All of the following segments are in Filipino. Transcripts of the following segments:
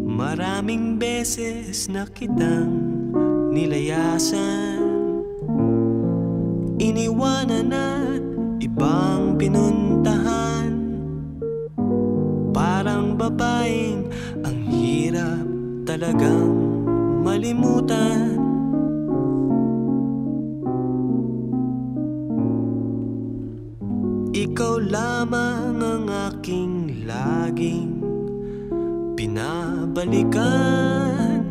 Maraming beses na kitang nilayasan, iniwanan at ibang pinuntahan. Parang babaeng ang hirap talagang malimutan. Ikaw lamang ang aking laging pinabalikan.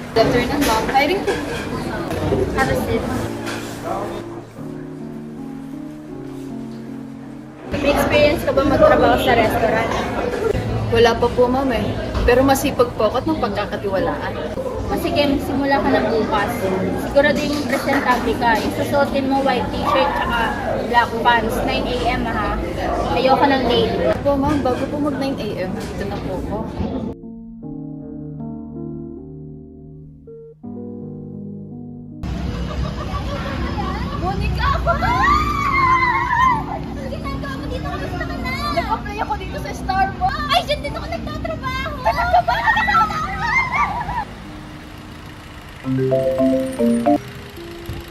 Good afternoon, ma'am. Hiring po. Have a seat. May experience ka ba magtrabaho sa restaurant? Wala pa po, ma'am eh. Pero masipag po ako at mapagkakatiwalaan. Sige, magsimula ka na bukas. Sigurado yung presentable ka. Isusuotin mo white t-shirt tsaka black pants. 9 AM ha. Ayoko ng late. Po, ma'am, bago po mag 9 AM, dito na po ako. Monica, ako ba? Ano ginagawa mo dito? Kamusta ka na? Nag-apply ako dito sa Starbucks! Ay, dyan dito ako nagtatrabaho! Talaga ba?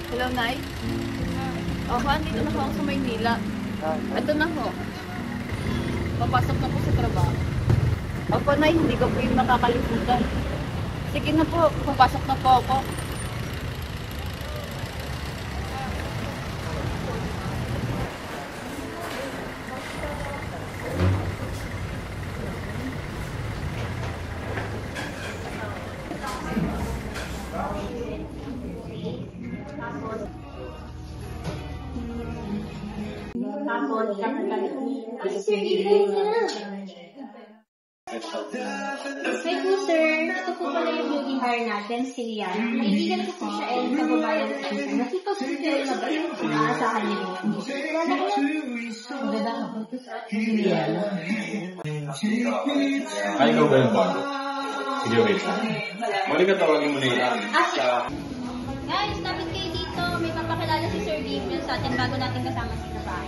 Hello, Nay? Ako, andito na po ako sa Maynila. Ito na po. Papasok na po sa trabaho. Opo, Nay, hindi ko po yung makakalimutan. Sige na po, papasok na po ako. Hi po, sir. Ito po pala yung beauty hire natin, si Rian. Kaibigan ko po siya and kababayan ko siya. Nakipag po kayo na ba yung aasahan niyo rin? Maganda nga po ito sa Rian. Ay, ikaw ba yung bondo? Sige, wait lang. Monica, tawagin mo na yan. Guys, dapat kayo dito. May papakilala si Sir Gabriel sa atin bago natin kasama sa trabaho.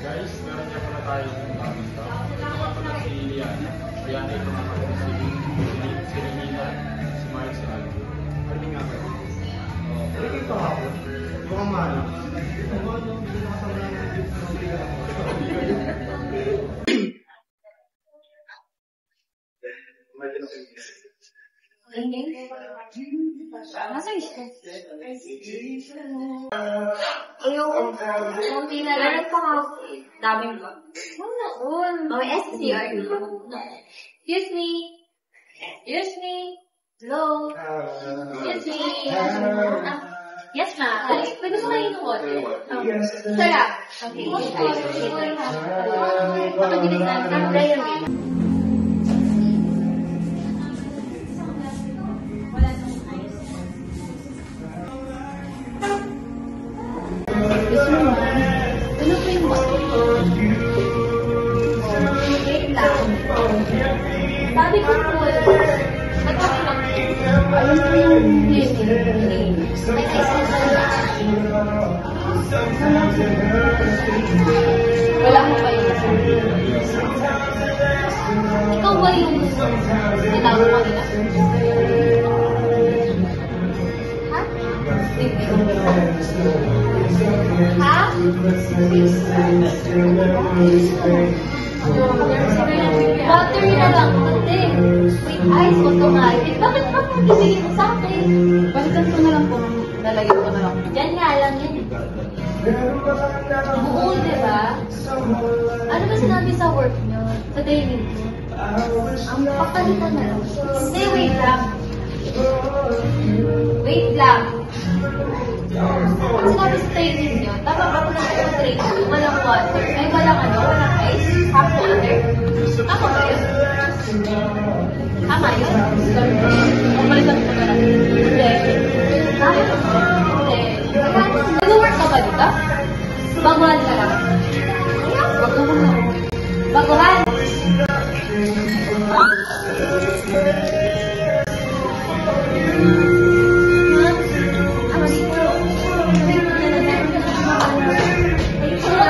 Guys, meron niya pala tayo yung bagong staff. Si Liana. Si Liana yung mga si Renita, si Mike, si Aldo. Ano nga ba? Pwede ito ako. Mukhang mahanap. Nasa isa? Ayoko. Kunti na lang. Meron pa nga. Daming ba? Noon. May SCR. Excuse me. Excuse me. Hello. Excuse me. Yes, ma'am. Pwede ko kayo ng water? Sarap. Okay. Pagkabilis natin. Diary. Ano po yung water? Wait lang. Sabi ko po, Alam po yung cleaning. may isang salita. Wala mo pa yun. Ikaw ba yung tinago kanina? Ha? Ha? Water na lang, ate. With ice automatic. Bakit ba bibigyan mo sa akin? Balikan ko na lang po. Lalagyan ko na lang. Diyan nga lang yun. Oo, diba? Ano ba sinabi sa work nyo? Sa daily nyo? Ang pakalitan na lang. Hindi, wait lang. Wait lang. Ang sinabi sa training nyo, tama ba kung nasa sa training, walang water, ay walang ano, walang ice, half water? Tama ba yun? Tama yun? Balikan ko na lang. Hindi. Tama. Ano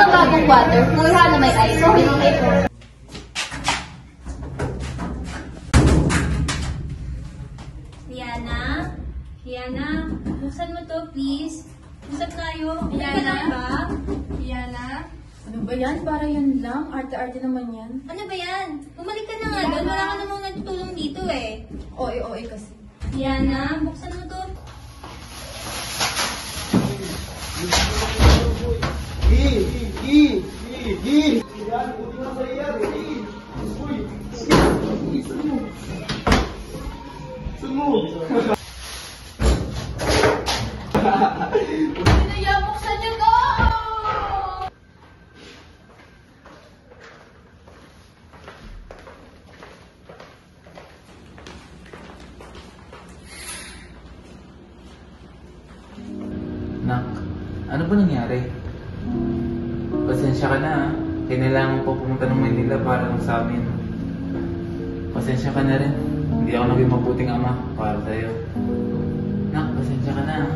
ang bagong water? Kuha na may ice. Okay, okay po. Liana? Liana? Buksan mo to, please. Usap tayo. Liana? Ba? Liana? Ano ba yan? Para yan lang. Arte-arte naman yan. Ano ba yan? Bumalik ka na nga doon. Wala ka namang natutulong dito eh. OA kasi. Liana, buksan mo to. Kaya buksan niyo to! Nak, ano ba nangyari? Pasensya ka na ha. Kailangan ko pumunta ng Manila para lang sa amin. Pasensya ka na rin. Hindi ako naging mabuting ama para sa'yo. Nak, pasensya ka na ha.